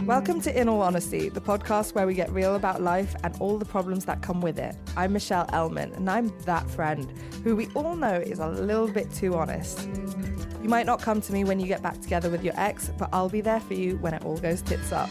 Welcome to In All Honesty, the podcast where we get real about life and all the problems that come with it. I'm Michelle Elman, and I'm that friend who we all know is a little bit too honest. You might not come to me when you get back together with your ex, but I'll be there for you when it all goes tits up.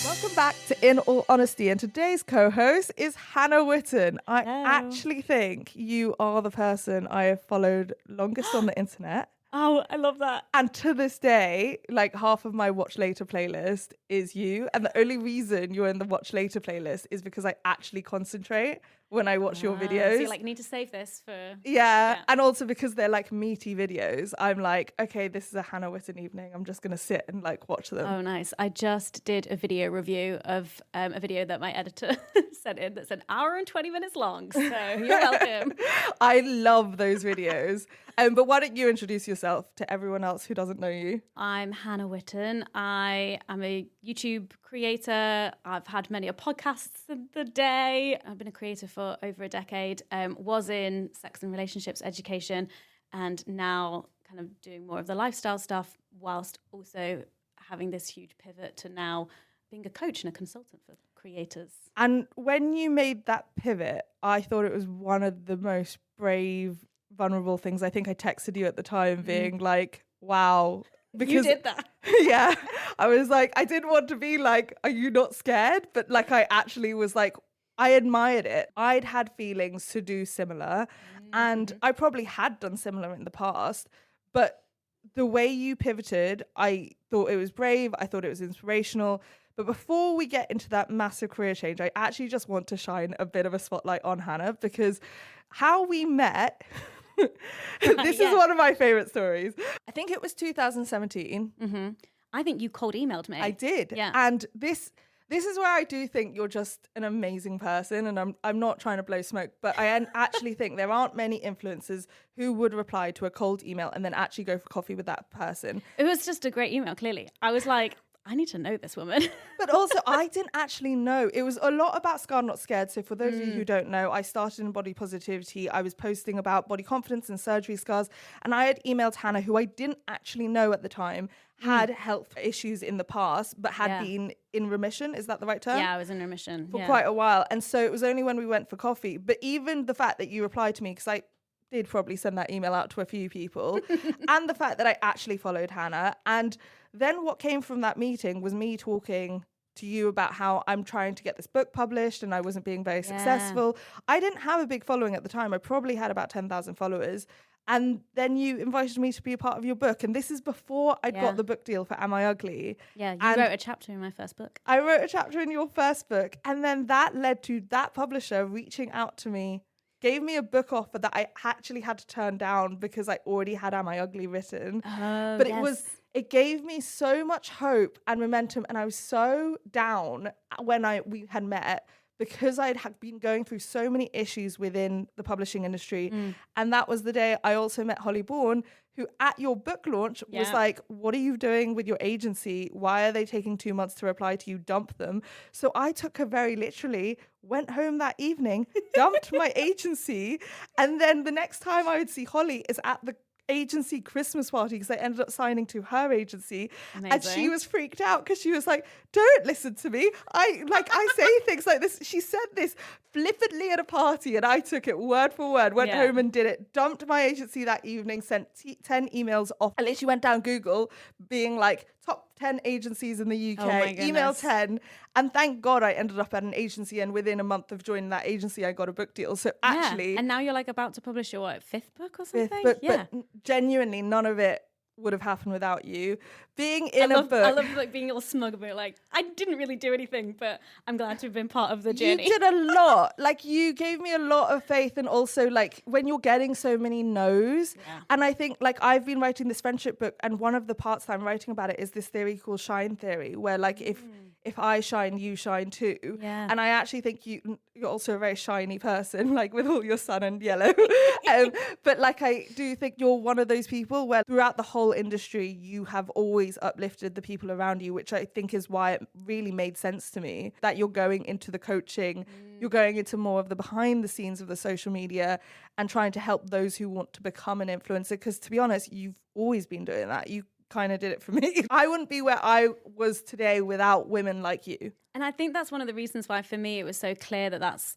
Welcome back to In All Honesty, and today's co-host is Hannah Witton. I actually think you are the person I have followed longest on the internet. Oh, I love that. And to this day, like half of my Watch Later playlist is you. And the only reason you're in the Watch Later playlist is because I actually concentrate when I watch your videos. So you need to save this for... Yeah. And also because they're like meaty videos, I'm like, okay, this is a Hannah Witton evening. I'm just going to sit and watch them. Oh, nice. I just did a video review of a video that my editor sent in that's an hour and 20 minutes long. So you're welcome. I love those videos. But why don't you introduce yourself to everyone else who doesn't know you? I'm Hannah Witton. I am a YouTube creator. I've had many podcasts in the day. I've been a creator for over a decade. Was in sex and relationships education, and now kind of doing more of the lifestyle stuff, whilst also having this huge pivot to now being a coach and a consultant for creators. And when you made that pivot, I thought it was one of the most brave, vulnerable things. I think I texted you at the time being like, wow. Because, you did that. Yeah. I was like, I didn't want to be like, are you not scared? But I actually was like, I admired it. I'd had feelings to do similar, and I probably had done similar in the past, but the way you pivoted, I thought it was brave. I thought it was inspirational. But before we get into that massive career change, I actually just want to shine a bit of a spotlight on Hannah, because how we met... This is one of my favorite stories. I think it was 2017. Mm-hmm. I think you cold emailed me. I did. Yeah. And this is where I do think you're just an amazing person, and I'm not trying to blow smoke, but I actually think there aren't many influencers who would reply to a cold email and then actually go for coffee with that person. It was just a great email, clearly. I was like, I need to know this woman. But also, I didn't actually know. It was a lot about Scarred Not Scared. So for those of you who don't know, I started in body positivity. I was posting about body confidence and surgery scars. And I had emailed Hannah, who I didn't actually know at the time had health issues in the past, but had been in remission. Is that the right term? Yeah, I was in remission. For quite a while. And so it was only when we went for coffee. But even the fact that you replied to me, because I did probably send that email out to a few people, and the fact that I actually followed Hannah. And then what came from that meeting was me talking to you about how I'm trying to get this book published and I wasn't being very successful. I didn't have a big following at the time. I probably had about 10,000 followers. And then you invited me to be a part of your book. And this is before I'd got the book deal for Am I Ugly? Yeah, you wrote a chapter in my first book. I wrote a chapter in your first book. And then that led to that publisher reaching out to me, gave me a book offer that I actually had to turn down because I already had Am I Ugly written. Oh, but it gave me so much hope and momentum, and I was so down when we had met because I'd been going through so many issues within the publishing industry. And that was the day I also met Holly Bourne, who at your book launch was like, what are you doing with your agency? Why are they taking 2 months to reply to you? Dump them. So I took her very literally, went home that evening, dumped my agency. And then the next time I would see Holly is at the agency Christmas party, because I ended up signing to her agency. Amazing. And she was freaked out because she was like, don't listen to me. I say things like this. She said this flippantly at a party and I took it word for word, went home and did it, dumped my agency that evening, sent 10 emails off. I literally went down Google being like top 10 agencies in the UK, email 10. And thank God I ended up at an agency, and within a month of joining that agency, I got a book deal. So actually... And now you're about to publish your fifth book or something? Fifth book, but genuinely none of it would have happened without you. Being in a book... I love being all smug about it. I didn't really do anything, but I'm glad to have been part of the journey. You did a lot. You gave me a lot of faith, and also when you're getting so many no's. Yeah. And I think I've been writing this friendship book, and one of the parts that I'm writing about it is this theory called shine theory, where if I shine, you shine too. Yeah. And I actually think you're also a very shiny person, with all your sun and yellow. But I do think you're one of those people where throughout the whole industry, you have always uplifted the people around you, which I think is why it really made sense to me that you're going into the coaching, you're going into more of the behind the scenes of the social media and trying to help those who want to become an influencer. Because to be honest, you've always been doing that. You kind of did it for me. I wouldn't be where I was today without women like you. And I think that's one of the reasons why for me it was so clear that that's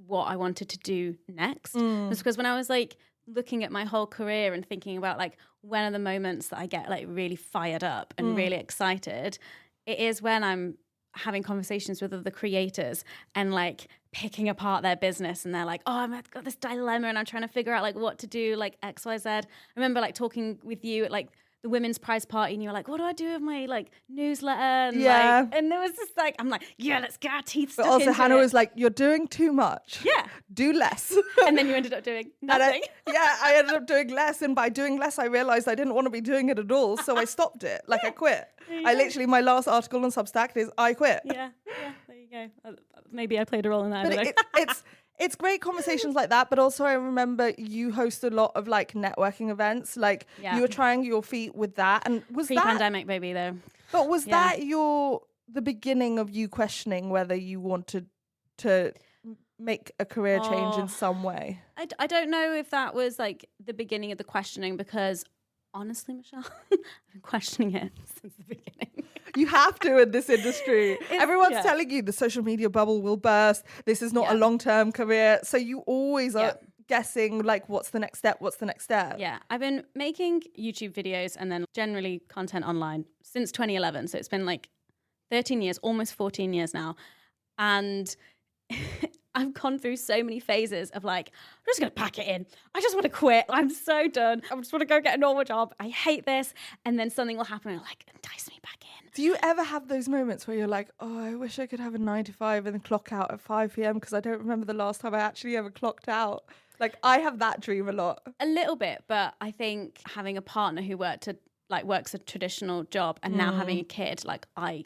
what I wanted to do next. Was because when I was like looking at my whole career and thinking about like when are the moments that I get like really fired up and really excited, it is when I'm having conversations with other creators and like picking apart their business, and they're like, oh, I've got this dilemma and I'm trying to figure out like what to do, like XYZ. I remember like talking with you at like the women's prize party, and you were like, what do I do with my like newsletter? And like, and there was just like, I'm like, yeah, let's get our teeth stuck But also into Hannah it. was like, you're doing too much. Yeah. Do less. And then you ended up doing nothing. I ended up doing less. And by doing less, I realized I didn't want to be doing it at all. So I stopped it. Like I quit. I literally, my last article on Substack is I quit. Yeah, there you go. Maybe I played a role in that. But it's great conversations like that. But also I remember you host a lot of like networking events. Like you were trying your feet with that. And was pre-pandemic, baby, though. But was that the beginning of you questioning whether you wanted to make a career change in some way? I don't know if that was like the beginning of the questioning, because honestly, Michelle, I've been questioning it since the beginning. You have to in this industry. Everyone's telling you the social media bubble will burst. This is not a long-term career. So you always are guessing like, what's the next step? What's the next step? Yeah, I've been making YouTube videos and then generally content online since 2011. So it's been like 13 years, almost 14 years now. And I've gone through so many phases of like, I'm just going to pack it in. I just want to quit. I'm so done. I just want to go get a normal job. I hate this. And then something will happen and like, entice me back in. Do you ever have those moments where you're like, oh, I wish I could have a 9 to 5 and then clock out at 5 p.m. because I don't remember the last time I actually ever clocked out? Like, I have that dream a lot. A little bit, but I think having a partner who works a traditional job and now having a kid, like I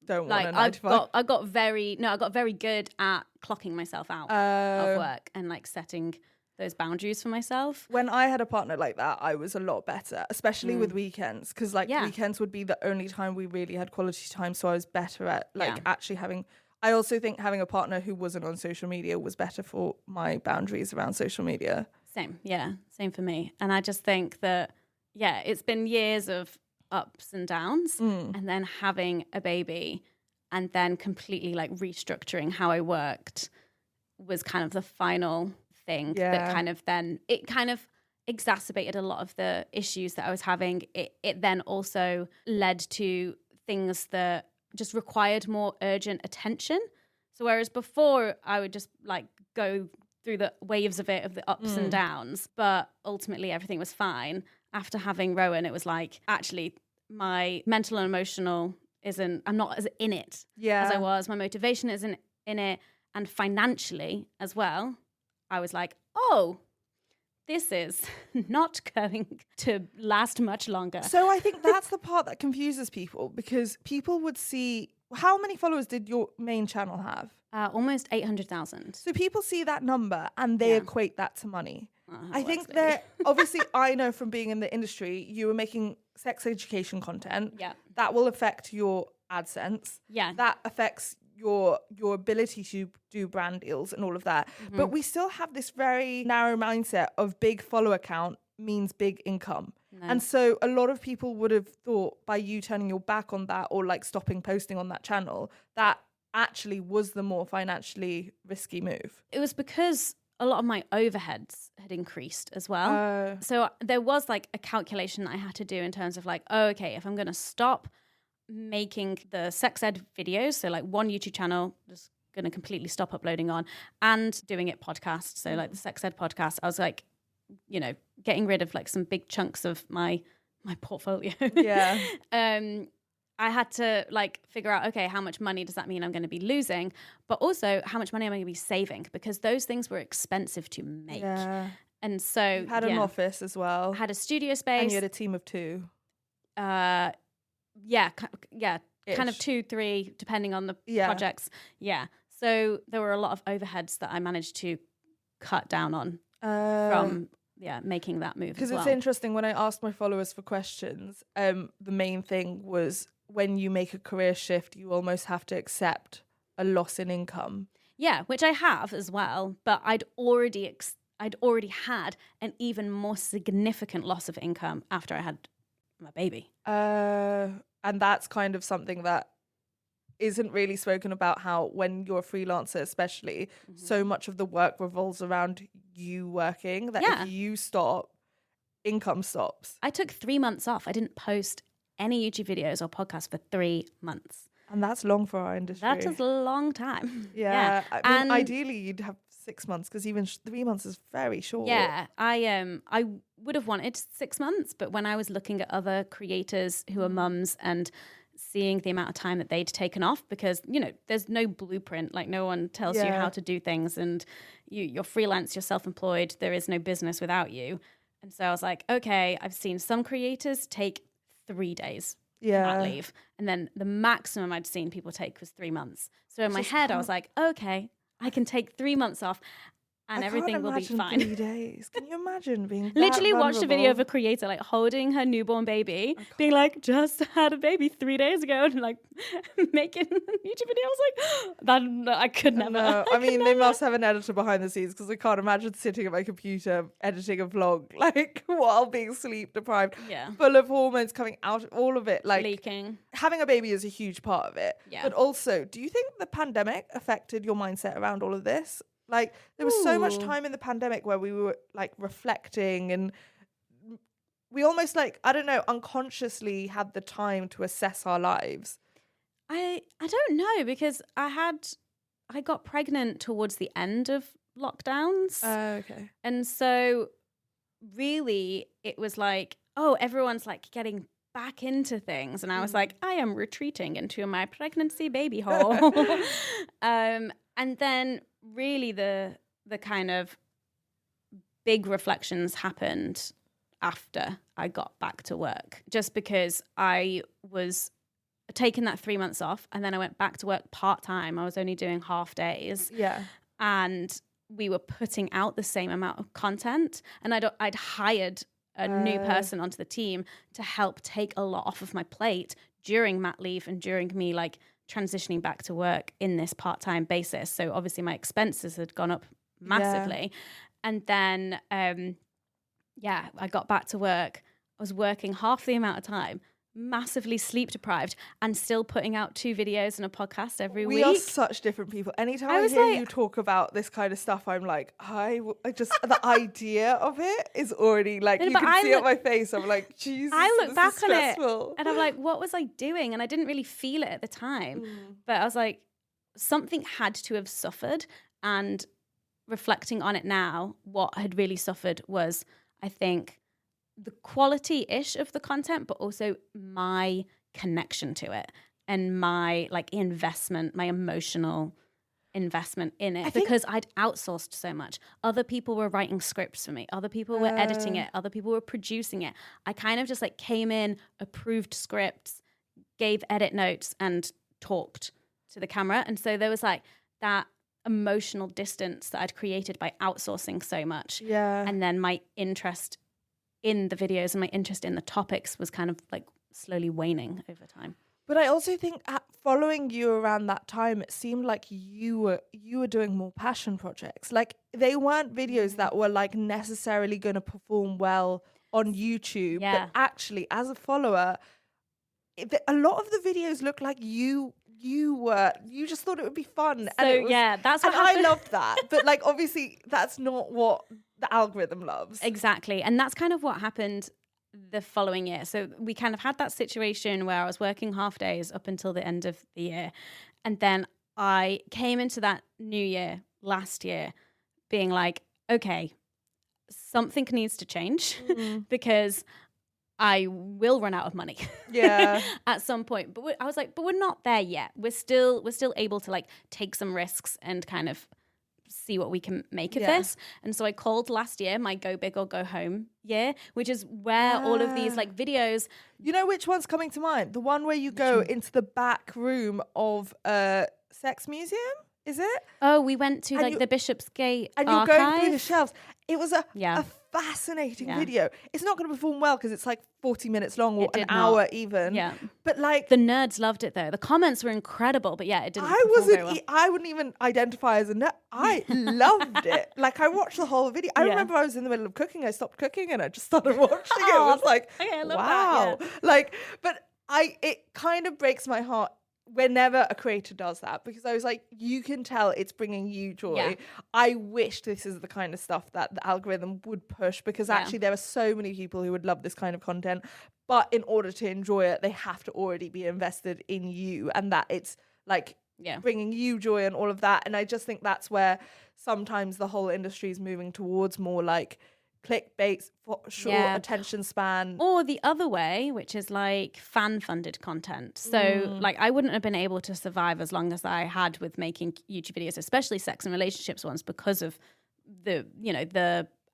don't want a 9 to 5. I got very good at clocking myself out of work and like setting those boundaries for myself. When I had a partner like that, I was a lot better, especially with weekends, because like weekends would be the only time we really had quality time. So I was better at like actually having. I also think having a partner who wasn't on social media was better for my boundaries around social media. Same for me. And I just think that it's been years of ups and downs, and then having a baby, and then completely like restructuring how I worked was kind of the final thing that kind of exacerbated a lot of the issues that I was having. It then also led to things that just required more urgent attention. So whereas before I would just like go through the waves of the ups and downs, but ultimately everything was fine. After having Rowan, it was like, actually my mental and emotional I'm not as in it as I was. My motivation isn't in it. And financially as well, I was like, oh, this is not going to last much longer. So I think that's the part that confuses people, because people would see, how many followers did your main channel have? Almost 800,000. So people see that number and they equate that to money. I think that obviously I know from being in the industry, you were making sex education content. Yeah. That will affect your AdSense. Yeah. That affects your ability to do brand deals and all of that. But we still have this very narrow mindset of big follower count means big income. No. And so a lot of people would have thought by you turning your back on that or like stopping posting on that channel, that actually was the more financially risky move. It was because a lot of my overheads had increased as well. So there was like a calculation that I had to do in terms of like, oh, okay, if I'm going to stop making the sex ed videos, so like one YouTube channel, just going to completely stop uploading on, and doing it podcast, so like the sex ed podcast, I was like, getting rid of like some big chunks of my portfolio. Yeah. I had to like figure out, okay, how much money does that mean I'm going to be losing? But also how much money am I going to be saving? Because those things were expensive to make. Yeah. And so you had an office as well. I had a studio space. And you had a team of 2. Kind of 2, 3, depending on the projects. Yeah. So there were a lot of overheads that I managed to cut down on from making that move. Because it's interesting, when I asked my followers for questions, the main thing was when you make a career shift, you almost have to accept a loss in income. Yeah, which I have as well, but I'd already had an even more significant loss of income after I had my baby. And that's kind of something that isn't really spoken about, how when you're a freelancer especially, so much of the work revolves around you working, that if you stop, income stops. I took 3 months off. I didn't post any YouTube videos or podcasts for 3 months. And that's long for our industry. That is a long time. Yeah. I mean, ideally you'd have 6 months, because even 3 months is very short. Yeah, I would have wanted 6 months, but when I was looking at other creators who are mums and seeing the amount of time that they'd taken off, because, you know, there's no blueprint, like no one tells you how to do things, and you're freelance, you're self-employed, there is no business without you. And so I was like, okay, I've seen some creators take 3 days mat leave, and then the maximum I'd seen people take was 3 months. So in my head I was like, okay, I can take 3 months off and everything will be fine. 3 days. Can you imagine being literally vulnerable? watched a video of a creator like holding her newborn baby, being like, just had a baby 3 days ago, and like making a YouTube video. I was like, that I could never. No, I mean, they must have an editor behind the scenes, because I can't imagine sitting at my computer editing a vlog like while being sleep deprived, full of hormones coming out, all of it, like leaking. Having a baby is a huge part of it. Yeah. But also, do you think the pandemic affected your mindset around all of this? Like, there was so much time in the pandemic where we were like reflecting, and we almost like, I don't know, unconsciously had the time to assess our lives. I don't know, because I got pregnant towards the end of lockdowns. Okay. And so really it was like, oh, everyone's like getting back into things. And I was like, I am retreating into my pregnancy baby hole. And then really the kind of big reflections happened after I got back to work, just because I was taking that 3 months off, and then I went back to work part-time. I was only doing half days. Yeah. And we were putting out the same amount of content, and I'd hired a new person onto the team to help take a lot off of my plate during mat leave and during me like transitioning back to work in this part-time basis. So obviously my expenses had gone up massively. And then I got back to work. I was working half the amount of time, massively sleep deprived, and still putting out 2 videos and a podcast every week. We are such different people. Anytime I hear you talk about this kind of stuff, I'm like, I just, the idea of it is already like, you can see it on my face. I'm like, Jesus, I look back on it stressful. and I'm like, what was I doing? And I didn't really feel it at the time. But I was like, something had to have suffered. And reflecting on it now, what had really suffered was, I think, the quality-ish of the content, but also my connection to it and my like investment, my emotional investment in it, because I'd outsourced so much. Other people were writing scripts for me. Other people were editing it. Other people were producing it. I kind of just like came in, approved scripts, gave edit notes, and talked to the camera. And so there was like that emotional distance that I'd created by outsourcing so much. Yeah. And then my interest in the videos and my interest in the topics was kind of like slowly waning over time. But I also think following you around that time, it seemed like you were doing more passion projects. Like, they weren't videos that were like necessarily going to perform well on YouTube. Yeah. But actually, as a follower, a lot of the videos look like you just thought it would be fun. So that's what happened. I love that. But like, obviously that's not what the algorithm loves. Exactly. And that's kind of what happened the following year. So we kind of had that situation where I was working half days up until the end of the year. And then I came into that new year last year being like, okay, something needs to change because I will run out of money at some point. But I was like, but we're not there yet. We're still able to like take some risks and kind of see what we can make of this. And so I called last year my go big or go home year, which is where all of these like videos. You know which one's coming to mind? The one where you go into the back room of a sex museum? Is it? Oh, we went to like the Bishopsgate and archive. You're going through the shelves. It was a fascinating video. It's not going to perform well because it's like 40 minutes long or an not. hour even. Yeah. But like the nerds loved it though. The comments were incredible, but yeah, it didn't perform very well. I wouldn't even identify as a nerd. I loved it. Like I watched the whole video. I remember I was in the middle of cooking. I stopped cooking and I just started watching it. It was like, okay, I love wow. that, yeah. Like, but it kind of breaks my heart whenever a creator does that, because I was like, you can tell it's bringing you joy. Yeah. I wish this is the kind of stuff that the algorithm would push, because actually there are so many people who would love this kind of content, but in order to enjoy it, they have to already be invested in you, and that it's like bringing you joy and all of that. And I just think that's where sometimes the whole industry is moving towards more like clickbait, short attention span, or the other way, which is like fan-funded content. So like I wouldn't have been able to survive as long as I had with making YouTube videos, especially sex and relationships ones, because of the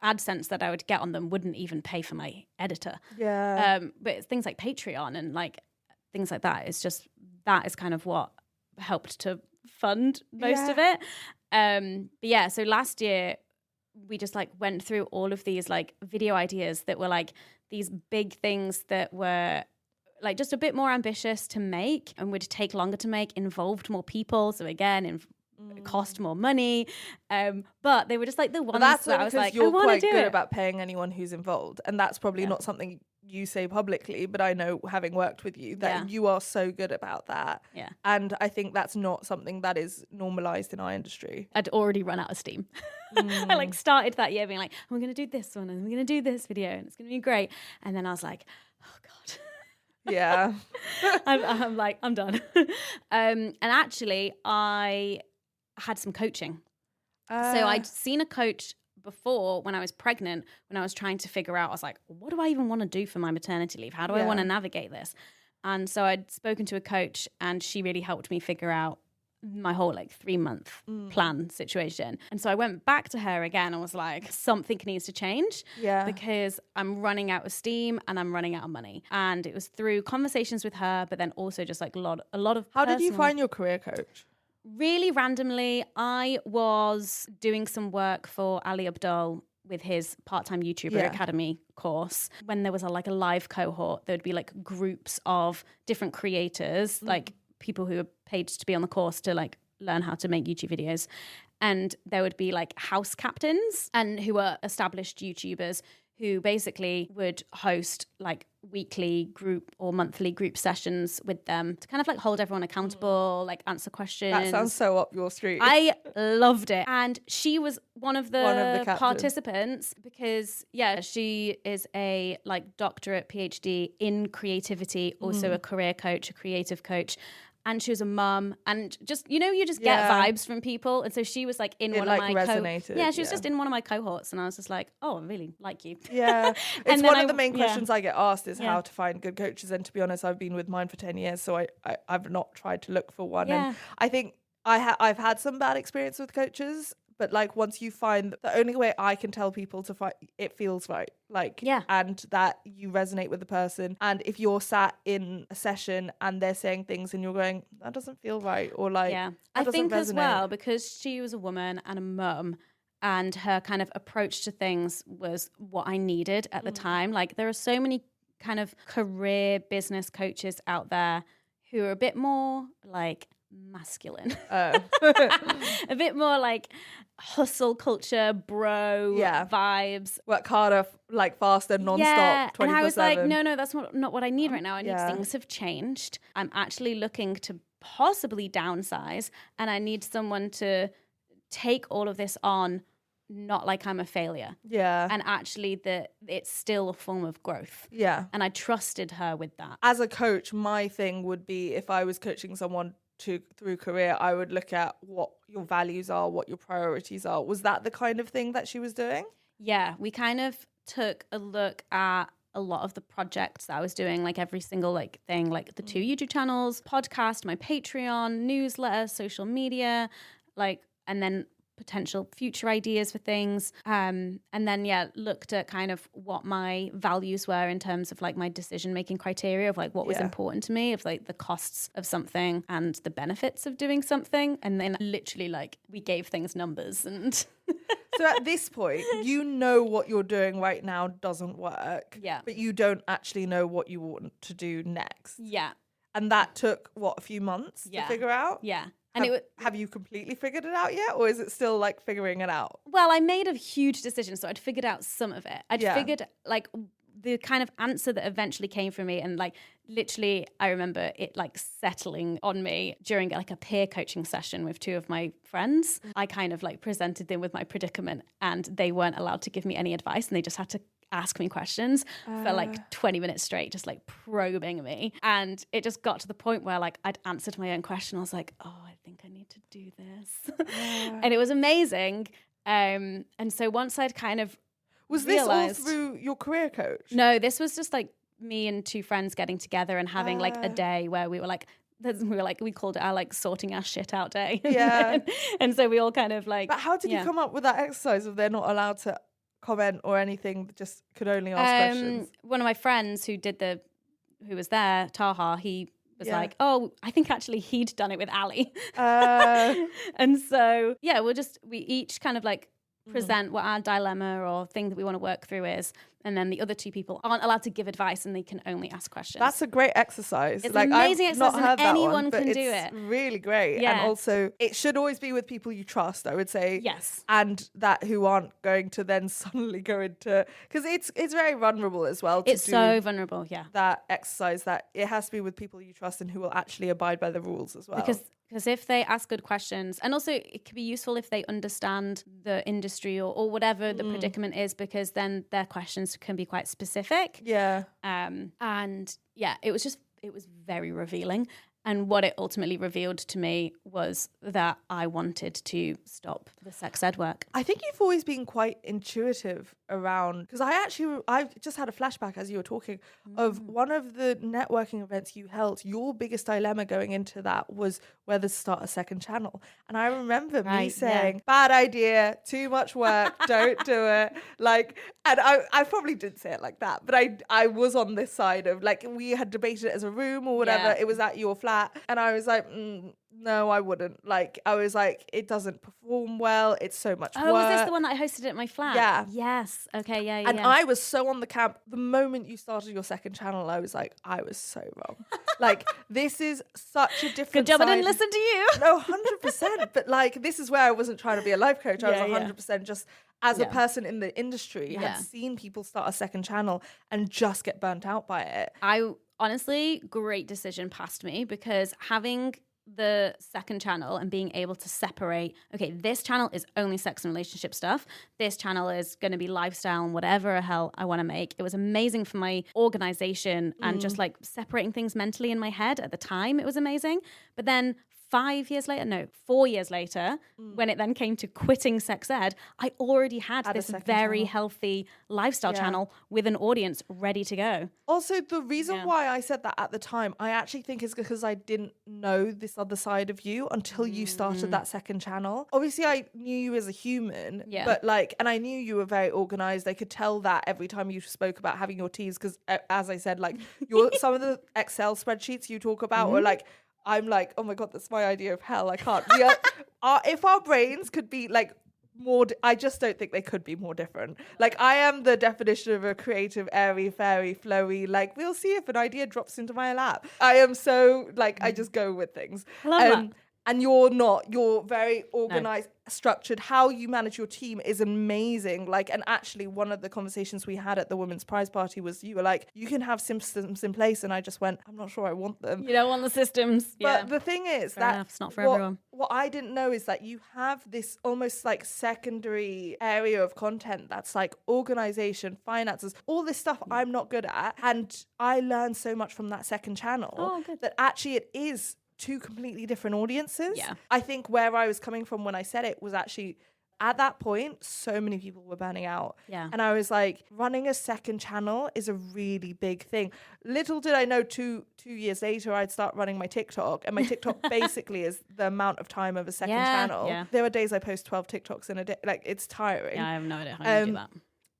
AdSense that I would get on them wouldn't even pay for my editor. But it's things like Patreon and like things like that, it's just that is kind of what helped to fund most of it. But so last year we just like went through all of these like video ideas that were like these big things that were like just a bit more ambitious to make and would take longer to make, involved more people. So again, cost more money. But they were just like the ones that I was like, you're I want quite to do good it. about paying anyone who's involved. And that's probably not something you say publicly, but I know, having worked with you, that you are so good about that. Yeah. And I think that's not something that is normalized in our industry. I'd already run out of steam. I like started that year being like, we're going to do this one and we're going to do this video and it's going to be great. And then I was like, oh God. Yeah. I'm like, I'm done. And actually I had some coaching. So I'd seen a coach before when I was pregnant, when I was trying to figure out, I was like, what do I even want to do for my maternity leave? How do I want to navigate this? And so I'd spoken to a coach and she really helped me figure out my whole like 3-month plan situation. And so I went back to her again and was like, something needs to change because I'm running out of steam and I'm running out of money. And it was through conversations with her, but then also just like a lot of How did you find your career coach? Really randomly, I was doing some work for Ali Abdul with his part-time YouTuber Academy course. When there was a live cohort, there would be like groups of different creators, like people who are paid to be on the course to like learn how to make YouTube videos. And there would be like house captains and who are established YouTubers who basically would host like weekly group or monthly group sessions with them to kind of like hold everyone accountable, like answer questions. That sounds so up your street. I loved it. And she was one of the participants because, she is a like doctorate PhD in creativity, also a career coach, a creative coach. And she was a mum, and just, you just get vibes from people. And so she was like in one of my resonated. She was just in one of my cohorts, and I was just like, oh, I really like you. Yeah, it's one of the main questions I get asked is how to find good coaches. And to be honest, I've been with mine for 10 years, so I've not tried to look for one. And I think I've had some bad experience with coaches. But like once you find the only way I can tell people to find it feels right, and that you resonate with the person. And if you're sat in a session and they're saying things and you're going, that doesn't feel right, or like, I think resonate. As well, because she was a woman and a mum, and her kind of approach to things was what I needed at the time. Like there are so many kind of career business coaches out there who are a bit more like masculine, a bit more like hustle culture, bro vibes, work harder, like faster, non-stop, 24/7. And I was like, no, that's not what I need right now. I need things have changed. I'm actually looking to possibly downsize, and I need someone to take all of this on, not like I'm a failure. And actually that it's still a form of growth. And I trusted her with that. As a coach, my thing would be, if I was coaching someone through career, I would look at what your values are, what your priorities are. Was that the kind of thing that she was doing? Yeah, we kind of took a look at a lot of the projects that I was doing, like every single like thing, like the 2 YouTube channels, podcast, my Patreon, newsletter, social media, like, and then potential future ideas for things. And then, looked at kind of what my values were in terms of like my decision-making criteria of like what was important to me, of like the costs of something and the benefits of doing something. And then literally like we gave things numbers and... So at this point, you know what you're doing right now doesn't work. Yeah. But you don't actually know what you want to do next. Yeah. And that took, what, a few months to figure out? Yeah. And have you completely figured it out yet? Or is it still like figuring it out? well, I made a huge decision, so I'd figured out some of it. I'd figured like the kind of answer that eventually came from me, and like literally I remember it like settling on me during like a peer coaching session with two of my friends. I kind of like presented them with my predicament, and they weren't allowed to give me any advice, and they just had to ask me questions for like 20 minutes straight, just like probing me. And it just got to the point where like I'd answered my own question. I was like, oh, I think I need to do this. And it was amazing. And so once I'd kind of realized, this all through your career coach? No, this was just like me and two friends getting together and having like a day where we called it our like sorting our shit out day. Yeah. And so we all kind of like. But how did you come up with that exercise of they're not allowed to comment or anything, just could only ask questions? One of my friends who was there, Taha, he was like, oh, I think actually he'd done it with Ali. And so, we each kind of like present what our dilemma or thing that we want to work through is. And then the other two people aren't allowed to give advice and they can only ask questions. That's a great exercise. It's an amazing exercise and anyone can do it. Really great. Yeah. And also it should always be with people you trust, I would say. Yes. And that who aren't going to then suddenly go into, because it's very vulnerable as well. It's so vulnerable, yeah. That exercise, that it has to be with people you trust and who will actually abide by the rules as well. Because if they ask good questions, and also it can be useful if they understand the industry or whatever the predicament is, because then their questions can be quite specific. Yeah. And yeah, it was very revealing. And what it ultimately revealed to me was that I wanted to stop the sex ed work. I think you've always been quite intuitive around, because I just had a flashback as you were talking of one of the networking events you held. Your biggest dilemma going into that was whether to start a second channel. And I remember me saying, bad idea, too much work, don't do it. Like, and I probably didn't say it like that, but I was on this side of like, we had debated it as a room or whatever. Yeah. It was at your flat. And I was like, no, I wouldn't. Like, I was like, it doesn't perform well. It's so much work. Oh, was this the one that I hosted at my flat? Yeah. Yes. Okay, yeah. And I was so on the camp. The moment you started your second channel, I was like, I was so wrong. Like, this is such a different Good job side. I didn't listen to you. No, 100%. But like, this is where I wasn't trying to be a life coach. I was 100% just as a person in the industry, had seen people start a second channel and just get burnt out by it. Honestly, great decision passed me, because having the second channel and being able to separate, okay, this channel is only sex and relationship stuff. This channel is going to be lifestyle and whatever the hell I want to make. It was amazing for my organization and just like separating things mentally in my head at the time. It was amazing. But then 4 years later, when it then came to quitting sex ed, I already had this very healthy lifestyle channel with an audience ready to go. Also, the reason why I said that at the time, I actually think is because I didn't know this other side of you until you started that second channel. Obviously, I knew you as a human, but like, and I knew you were very organized. I could tell that every time you spoke about having your teas, because as I said, like some of the Excel spreadsheets you talk about were like, I'm like, oh my God, that's my idea of hell. I can't. If our brains could be like more, I just don't think they could be more different. Like, I am the definition of a creative, airy, fairy, flowy, like, we'll see if an idea drops into my lap. I am so, like, I just go with things. I love that. And you're not. You're very organized, structured. How you manage your team is amazing. Like, and actually one of the conversations we had at the Women's Prize Party was you were like, you can have systems in place. And I just went, I'm not sure I want them. You don't want the systems. But the thing is it's not for everyone. What I didn't know is that you have this almost like secondary area of content that's like organization, finances, all this stuff I'm not good at. And I learned so much from that second channel that actually it is two completely different audiences. Yeah. I think where I was coming from when I said it was actually at that point, so many people were burning out. Yeah. And I was like, running a second channel is a really big thing. Little did I know 2 years later, I'd start running my TikTok. And my TikTok basically is the amount of time of a second channel. Yeah. There are days I post 12 TikToks in a day. Like, it's tiring. Yeah, I have no idea how you do that.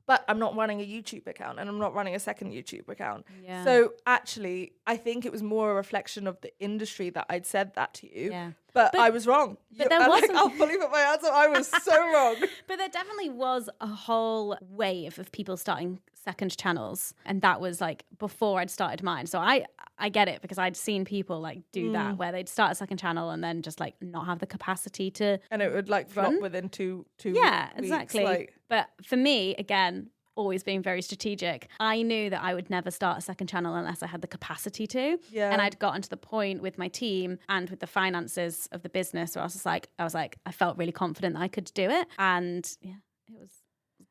but I'm not running a YouTube account and I'm not running a second YouTube account. Yeah. So actually, I think it was more a reflection of the industry that I'd said that to you. Yeah. But I was wrong. But there wasn't... I'll fully put my hands up. I was so wrong. But there definitely was a whole wave of people starting second channels. And that was like before I'd started mine. So I get it, because I'd seen people like do that, where they'd start a second channel and then just like not have the capacity to... And it would like flop within two Yeah, weeks. exactly. Like... But for me, again, always being very strategic, I knew that I would never start a second channel unless I had the capacity to. Yeah. And I'd gotten to the point with my team and with the finances of the business where I was like, I felt really confident that I could do it. And yeah, it was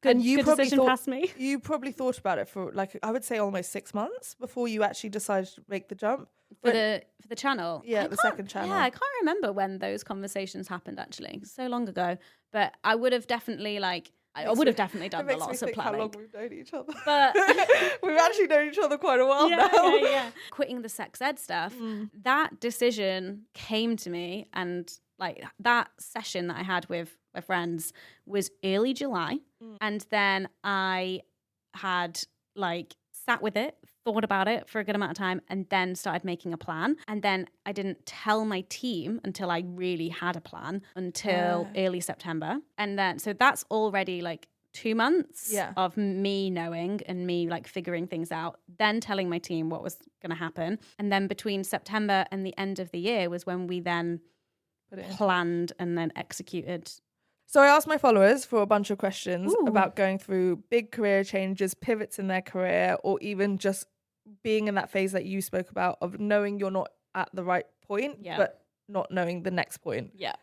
good. And you good probably decision past me. You probably thought about it for like, I would say almost 6 months before you actually decided to make the jump. For the channel? Yeah, the second channel. Yeah, I can't remember when those conversations happened, actually. So long ago. But I would have definitely I would have definitely done a lot of planning. How long we've known each other. But we've actually known each other quite a while now. Yeah. Quitting the sex ed stuff, that decision came to me, and like that session that I had with my friends was early July. And then I had like sat with it, thought about it for a good amount of time, and then started making a plan. And then I didn't tell my team until I really had a plan until early September. And then, so that's already like 2 months of me knowing and me like figuring things out, then telling my team what was going to happen. And then between September and the end of the year was when we then planned and then executed. So I asked my followers for a bunch of questions about going through big career changes, pivots in their career, or even just being in that phase that you spoke about of knowing you're not at the right point, but not knowing the next point. Yeah.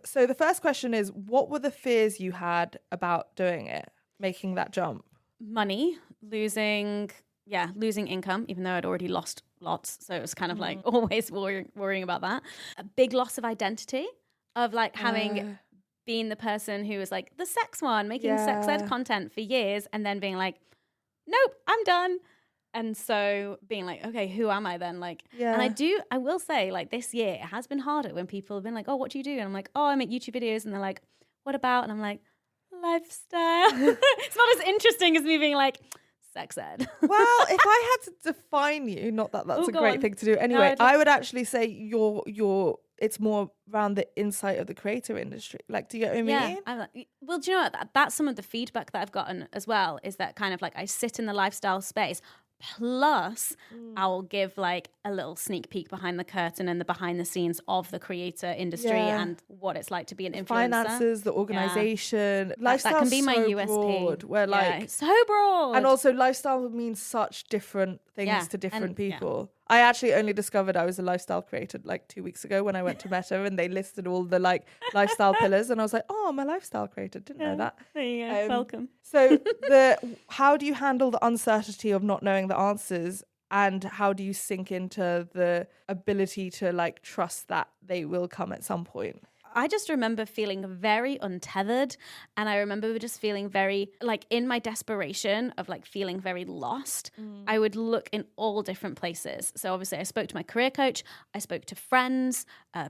So the first question is, what were the fears you had about doing it, making that jump? Money, losing income, even though I'd already lost lots. So it was kind of like always worrying about that. A big loss of identity of like having... being the person who was like the sex one, making sex ed content for years, and then being like, nope, I'm done. And so being like, okay, who am I then? Like, and I will say like this year, it has been harder when people have been like, oh, what do you do? And I'm like, oh, I make YouTube videos. And they're like, what about? And I'm like, lifestyle. It's not as interesting as me being like, sex ed. Well, if I had to define you, not that that's a great thing to do. Anyway, I would actually say it's more around the insight of the creator industry. Like, do you get what I mean? Yeah. Well, do you know what? That's some of the feedback that I've gotten as well, is that kind of like I sit in the lifestyle space. Plus, I'll give like a little sneak peek behind the curtain and the behind the scenes of the creator industry and what it's like to be an influencer. Finances, the organization, lifestyle. That can be my USP. Broad, where like so broad, and also lifestyle means such different things to different people. I actually only discovered I was a lifestyle creator like 2 weeks ago when I went to Meta and they listed all the like lifestyle pillars, and I was like, oh, I'm a lifestyle creator. Didn't know that. There you go. Welcome. So how do you handle the uncertainty of not knowing the answers, and how do you sink into the ability to like trust that they will come at some point? I just remember feeling very untethered, and I remember just feeling very, like, in my desperation of like feeling very lost, I would look in all different places. So obviously I spoke to my career coach, I spoke to friends,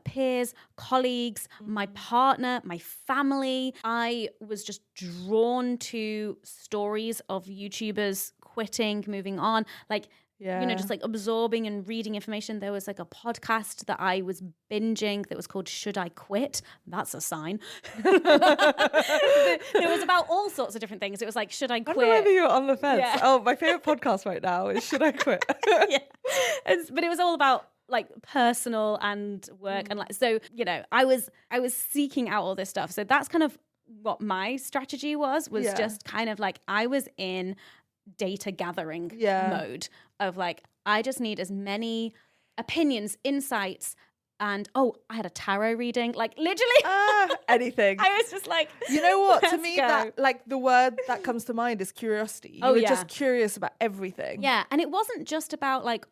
peers, colleagues, my partner, my family. I was just drawn to stories of YouTubers quitting, moving on, like, you know, just like absorbing and reading information. There was like a podcast that I was binging that was called Should I Quit? That's a sign. There was about all sorts of different things. It was like, should I quit? I don't know whether you're on the fence. Yeah. Oh, my favorite podcast right now is Should I Quit? But it was all about like personal and work and like, so, you know, I was seeking out all this stuff. So that's kind of what my strategy was just kind of like, I was in data gathering mode of like, I just need as many opinions, insights, and I had a tarot reading, like literally anything. I was just like, you know what? To me, that like the word that comes to mind is curiosity. You were just curious about everything. Yeah, and it wasn't just about like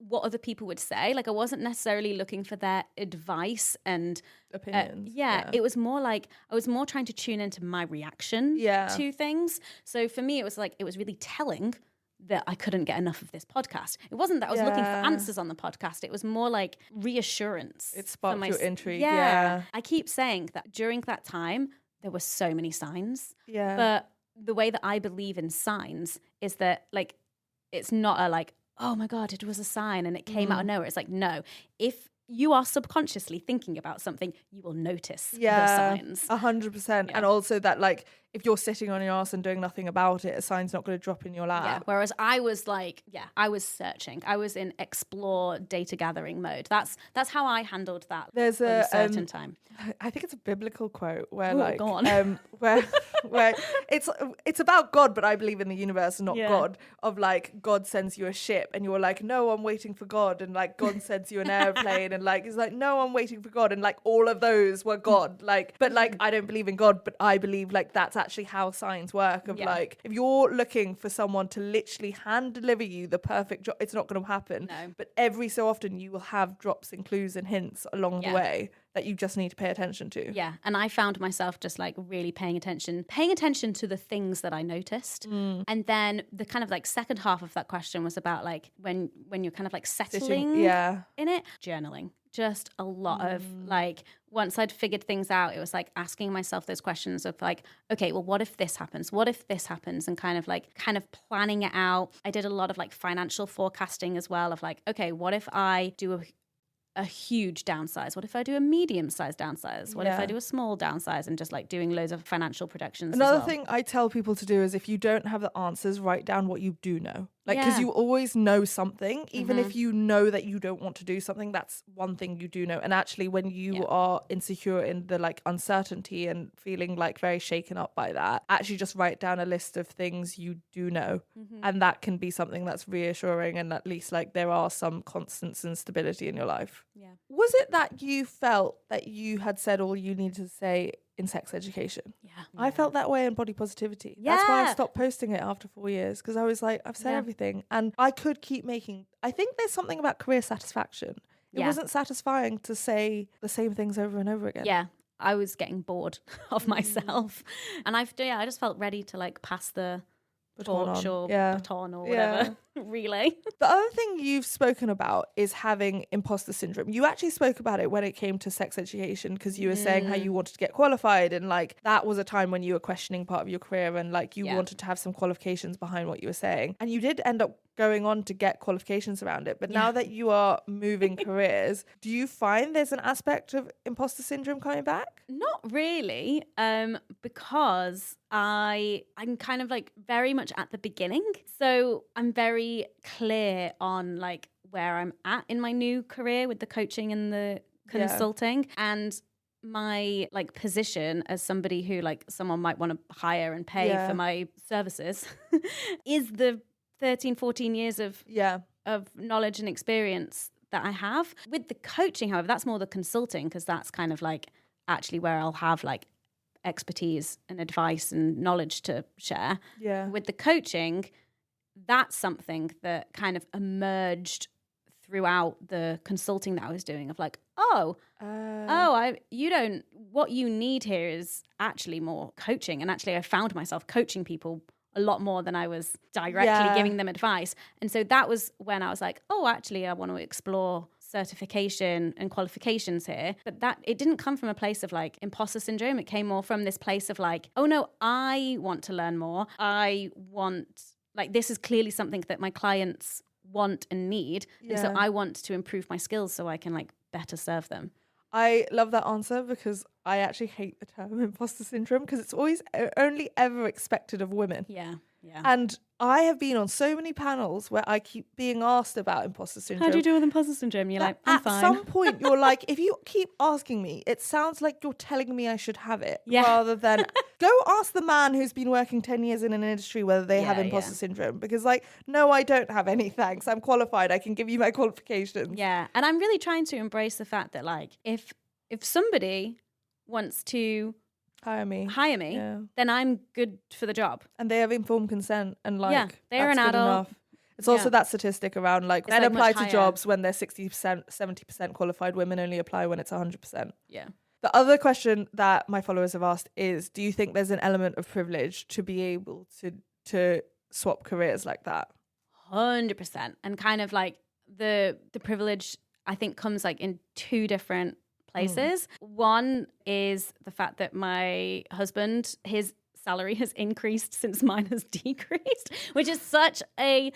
what other people would say. Like I wasn't necessarily looking for their advice and opinions. It was more like I was more trying to tune into my reaction to things. So for me, it was like, it was really telling that I couldn't get enough of this podcast. It wasn't that I was looking for answers on the podcast. It was more like reassurance. It sparked your intrigue. I keep saying that during that time, there were so many signs. But the way that I believe in signs is that like, it's not a like, oh my God, it was a sign and it came out of nowhere. It's like, no, if you are subconsciously thinking about something, you will notice the signs. 100%. And also that like, if you're sitting on your ass and doing nothing about it, a sign's not going to drop in your lap. Yeah. Whereas I was like, I was searching. I was in explore data gathering mode. That's how I handled that. There's a certain time. I think it's a biblical quote where go on. where it's about God, but I believe in the universe and not God. Of like, God sends you a ship and you're like, no, I'm waiting for God, and like God sends you an airplane and like it's like, no, I'm waiting for God, and like all of those were God. Like, but like I don't believe in God, but I believe like that's actually how signs work. Of like, if you're looking for someone to literally hand deliver you the perfect job, it's not going to happen. No. But every so often you will have drops and clues and hints along the way that you just need to pay attention to. Yeah. And I found myself just like really paying attention to the things that I noticed. And then the kind of like second half of that question was about like when you're kind of like settling in it, journaling. Just a lot of like, once I'd figured things out, it was like asking myself those questions of like, okay, well, what if this happens? What if this happens? And kind of planning it out. I did a lot of like financial forecasting as well of like, okay, what if I do a huge downsize? What if I do a medium-sized downsize? What if I do a small downsize? And just like doing loads of financial projections. Another thing I tell people to do is if you don't have the answers, write down what you do know. Like, because you always know something, even if you know that you don't want to do something, that's one thing you do know. And actually, when you are insecure in the like uncertainty and feeling like very shaken up by that, actually just write down a list of things you do know. And that can be something that's reassuring, and at least like there are some constants and stability in your life. Yeah. Was it that you felt that you had said all you needed to say in sex education? I felt that way in body positivity. That's why I stopped posting it after 4 years, because I was like, I've said everything, and I could keep making. I think there's something about career satisfaction. It wasn't satisfying to say the same things over and over again. Yeah, I was getting bored of myself, and I just felt ready to like pass the torch or baton or whatever relay. The other thing you've spoken about is having imposter syndrome. You actually spoke about it when it came to sex education, because you were saying how you wanted to get qualified, and like that was a time when you were questioning part of your career, and like you wanted to have some qualifications behind what you were saying, and you did end up going on to get qualifications around it. But now that you are moving careers, do you find there's an aspect of imposter syndrome coming back? Not really, because I'm kind of like very much at the beginning. So I'm very clear on like where I'm at in my new career with the coaching and the consulting. And my like position as somebody who like someone might want to hire and pay for my services is the 13, 14 years of knowledge and experience that I have. With the coaching, however, that's more the consulting, because that's kind of like actually where I'll have like expertise and advice and knowledge to share. With the coaching, that's something that kind of emerged throughout the consulting that I was doing of like, what you need here is actually more coaching. And actually I found myself coaching people a lot more than I was directly giving them advice. And so that was when I was like, actually I want to explore certification and qualifications here. But that it didn't come from a place of like imposter syndrome. It came more from this place of like, oh no, I want to learn more. I want, like, this is clearly something that my clients want and need. And so I want to improve my skills so I can like better serve them. I love that answer, because I actually hate the term imposter syndrome, because it's always only ever expected of women. Yeah. And I have been on so many panels where I keep being asked about imposter syndrome. How do you deal with imposter syndrome? You're like, I'm fine. At some point, you're like, if you keep asking me, it sounds like you're telling me I should have it, rather than go ask the man who's been working 10 years in an industry whether they have imposter syndrome. Because like, no, I don't have any, thanks. I'm qualified. I can give you my qualifications. Yeah. And I'm really trying to embrace the fact that like, if somebody wants to hire me, then I'm good for the job. And they have informed consent, and like, they're an adult. Enough. It's also that statistic around like men apply to jobs when they're 60%, 70% qualified. Women only apply when it's 100%. Yeah. The other question that my followers have asked is, do you think there's an element of privilege to be able to swap careers like that? 100%. And kind of like the privilege, I think, comes like in two different places. One is the fact that my husband, his salary has increased since mine has decreased, which is such a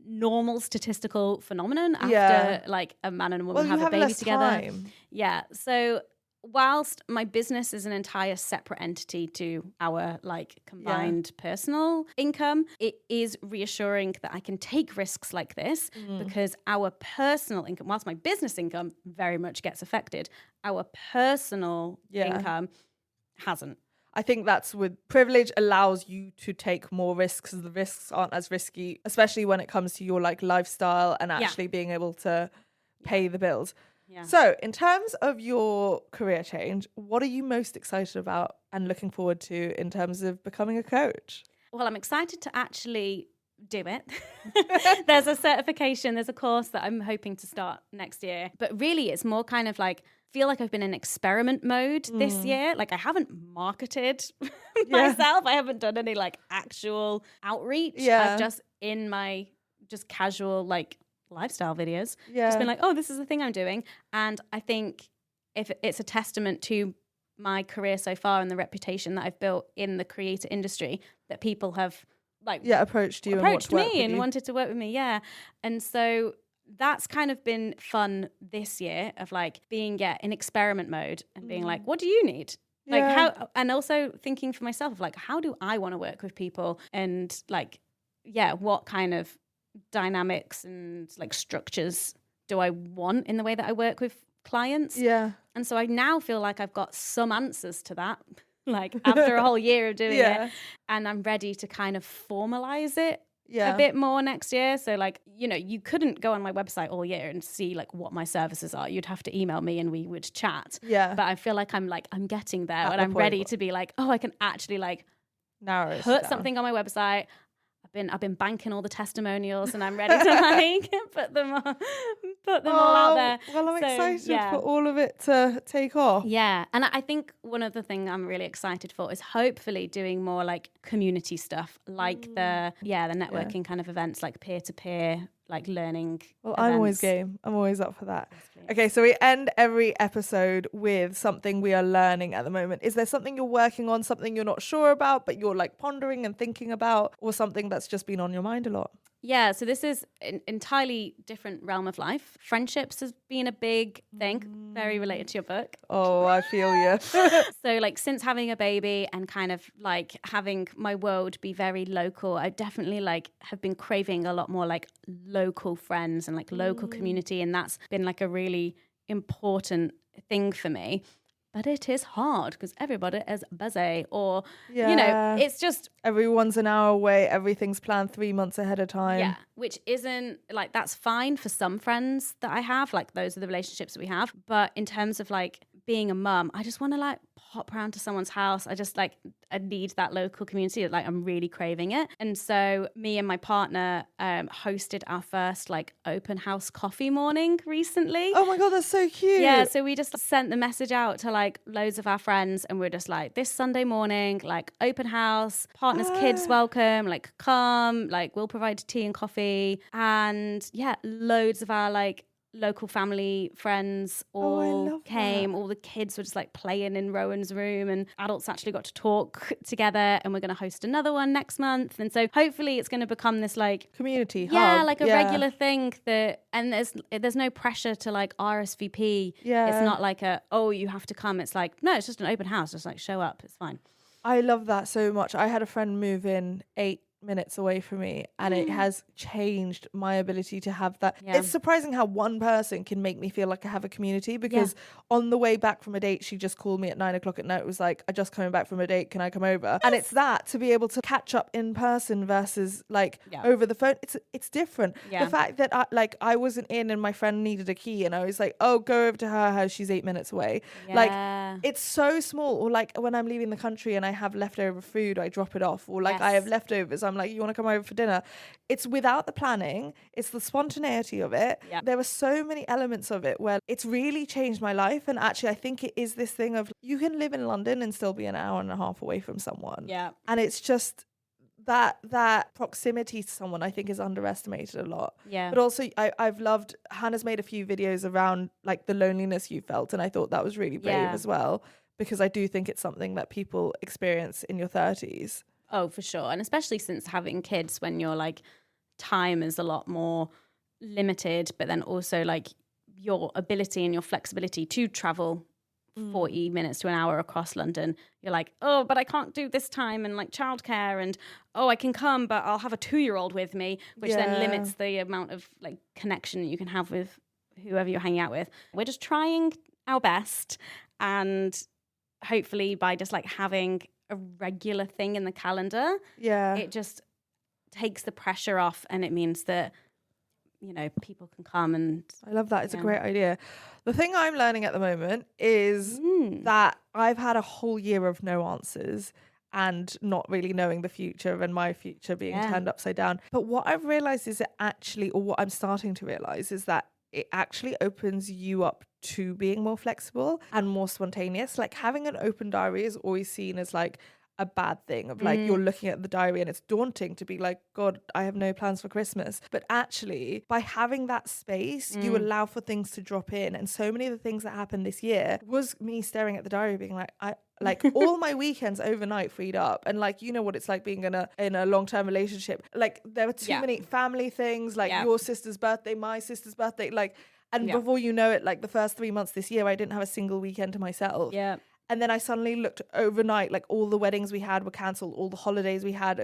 normal statistical phenomenon after like a man and a woman have a baby together. Time. Yeah. So whilst my business is an entire separate entity to our like combined personal income, it is reassuring that I can take risks like this because our personal income, whilst my business income very much gets affected, our personal income hasn't. I think that's with privilege allows you to take more risks because the risks aren't as risky, especially when it comes to your like lifestyle and actually being able to pay the bills. Yeah. So in terms of your career change, what are you most excited about and looking forward to in terms of becoming a coach? Well, I'm excited to actually do it. There's a certification, there's a course that I'm hoping to start next year. But really, it's more kind of like, feel like I've been in experiment mode this year. Like I haven't marketed myself. I haven't done any like actual outreach. I've just in my just casual like lifestyle videos, just been like, oh, this is the thing I'm doing. And I think if it's a testament to my career so far and the reputation that I've built in the creator industry, that people have like approached me and wanted to work with me. Yeah. And so that's kind of been fun this year of like being in experiment mode and being like, what do you need? Like how, and also thinking for myself of like, how do I want to work with people? And like, what kind of dynamics and like structures do I want in the way that I work with clients? Yeah. And so I now feel like I've got some answers to that, like after a whole year of doing it, and I'm ready to kind of formalize it a bit more next year. So like, you know, you couldn't go on my website all year and see like what my services are. You'd have to email me and we would chat. Yeah. But I feel like I'm getting there and I'm ready to be like, oh, I can actually like put something on my website. I've been banking all the testimonials and I'm ready to like put them all out there. Well, I'm excited for all of it to take off. Yeah. And I think one of the things I'm really excited for is hopefully doing more like community stuff, like the networking kind of events, like peer-to-peer, like learning. Well, events. I'm always game. I'm always up for that. Okay, so we end every episode with something we are learning at the moment. Is there something you're working on, something you're not sure about, but you're like pondering and thinking about, or something that's just been on your mind a lot? Yeah, so this is an entirely different realm of life. Friendships has been a big thing, very related to your book. Oh, I feel you. So like since having a baby and kind of like having my world be very local, I definitely like have been craving a lot more like local friends and like local community. And that's been like a really important thing for me. But it is hard because everybody is busy or, you know, it's just... Everyone's an hour away. Everything's planned 3 months ahead of time. Yeah, which isn't, like, that's fine for some friends that I have. Like, those are the relationships that we have. But in terms of, like, being a mum, I just want to, like, pop around to someone's house. I just, like, I need that local community. Like, I'm really craving it. And so me and my partner hosted our first, like, open house coffee morning recently. Oh, my God, that's so cute. Yeah, so we just sent the message out to, like, loads of our friends. And we're just like, this Sunday morning, like, open house, partners, kids welcome, like, come, like, we'll provide tea and coffee. And, yeah, loads of our, like, local family friends all came. That. All the kids were just like playing in Rowan's room and adults actually got to talk together, and we're going to host another one next month. And so hopefully it's going to become this like community hub. Like a regular thing that, and there's no pressure to like RSVP. Yeah. It's not like you have to come. It's like, no, it's just an open house. Just like show up. It's fine. I love that so much. I had a friend move in 8 minutes away from me, and it has changed my ability to have that. It's surprising how one person can make me feel like I have a community, because on the way back from a date, she just called me at 9 o'clock at night. It was like, I just coming back from a date, can I come over? And it's that, to be able to catch up in person versus like over the phone, it's different. The fact that I wasn't in and my friend needed a key and I was like, oh, go over to her house, she's 8 minutes away. Like, it's so small. Or like when I'm leaving the country and I have leftover food, I drop it off. Or like I have leftovers, I'm like, you want to come over for dinner? It's without the planning, it's the spontaneity of it. There were so many elements of it where it's really changed my life. And actually I think it is this thing of, you can live in London and still be an hour and a half away from someone. And it's just that proximity to someone, I think, is underestimated a lot. But also I've loved, Hannah's made a few videos around like the loneliness you felt, and I thought that was really brave as well. because I do think it's something that people experience in your 30s. Oh, for sure. And especially since having kids when you're like, time is a lot more limited, but then also like your ability and your flexibility to travel 40 minutes to an hour across London. You're like, oh, but I can't do this time, and like childcare, and oh, I can come, but I'll have a 2-year-old with me, which then limits the amount of like connection you can have with whoever you're hanging out with. We're just trying our best, and hopefully by just like having a regular thing in the calendar, it just takes the pressure off, and it means that, you know, people can come. And I love that. It's a great idea. The thing I'm learning at the moment is that I've had a whole year of no answers and not really knowing the future, and my future being turned upside down. But what I've realized is what I'm starting to realize is that it actually opens you up to being more flexible and more spontaneous. Like having an open diary is always seen as like a bad thing, of like you're looking at the diary and it's daunting to be like, God, I have no plans for Christmas. But actually by having that space, you allow for things to drop in. And so many of the things that happened this year was me staring at the diary being like, all my weekends overnight freed up. And like, you know what it's like being in a long-term relationship. Like there were too many family things, like your sister's birthday, my sister's birthday, like, and before you know it, like the first 3 months this year, I didn't have a single weekend to myself. Yeah. And then I suddenly looked overnight, like all the weddings we had were cancelled, all the holidays we had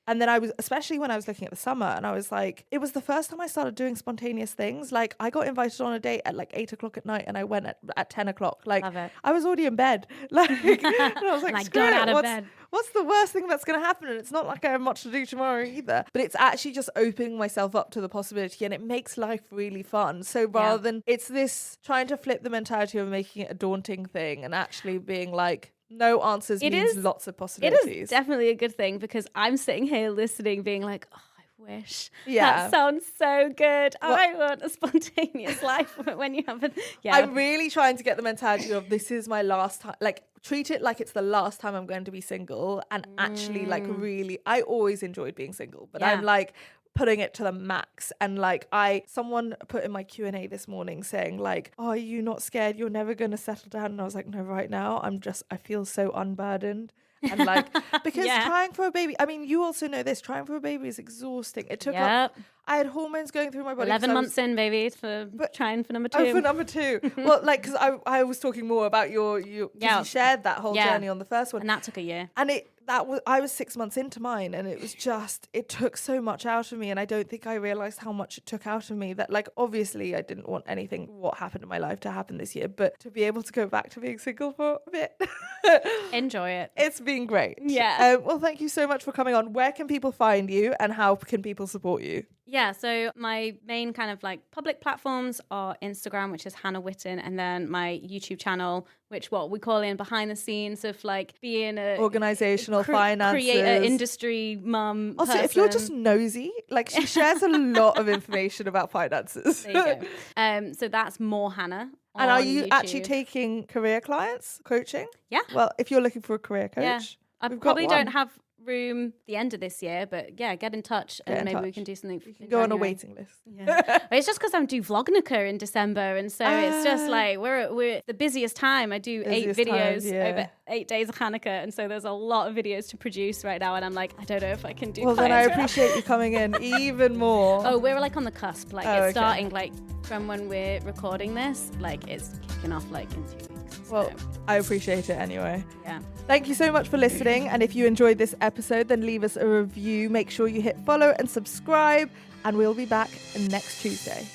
and then I was, especially when I was looking at the summer, and I was like, it was the first time I started doing spontaneous things. Like I got invited on a date at like 8 o'clock at night, and I went at 10 o'clock. Like I was already in bed. Like, and I was like, I got out of bed. What's the worst thing that's going to happen? And it's not like I have much to do tomorrow either. But it's actually just opening myself up to the possibility, and it makes life really fun. So rather than, it's this trying to flip the mentality of making it a daunting thing and actually being like, no answers means lots of possibilities. It is definitely a good thing, because I'm sitting here listening being like, oh, I wish. That sounds so good. I want a spontaneous life when you have it. I'm really trying to get the mentality of, this is my last time. Like treat it like it's the last time I'm going to be single, and actually like really, I always enjoyed being single, but I'm like putting it to the max. And like someone put in my Q&A this morning saying like, oh, are you not scared you're never going to settle down? And I was like, no, right now I feel so unburdened. And like, because trying for a baby, I mean, you also know this, trying for a baby is exhausting. It took up, I had hormones going through my body. 11 months in, baby, trying for number 2. Oh, for number 2. Well, like, because I was talking more about you shared that whole journey on the first one. And that took a year. And I was 6 months into mine, and it was just, it took so much out of me. And I don't think I realized how much it took out of me, that like, obviously I didn't want what happened in my life to happen this year, but to be able to go back to being single for a bit. Enjoy it. It's been great. Well, thank you so much for coming on. Where can people find you, and how can people support you? Yeah, so my main kind of like public platforms are Instagram, which is Hannah Witton, and then my YouTube channel, which what we call in behind the scenes of like being a organizational finances, creator, industry mum. Also, person. If you're just nosy, like she shares a lot of information about finances. There you go. So that's more Hannah. And are you YouTube. actually taking career clients, coaching? Yeah. Well, if you're looking for a career coach, I probably don't have room the end of this year, but get in touch, and maybe we can do something. You can go on a waiting list. It's just because I'm due Vlognica in December, and so it's just like we're the busiest time. I do 8 videos over 8 days of Hanukkah, and so there's a lot of videos to produce right now, and I'm like, I don't know if I can do. Well, then I appreciate you coming in even more. Oh, we're like on the cusp, like it's starting like from when we're recording this, like it's kicking off like in 2 weeks. Well, I appreciate it anyway. Yeah. Thank you so much for listening. And if you enjoyed this episode, then leave us a review. Make sure you hit follow and subscribe. And we'll be back next Tuesday.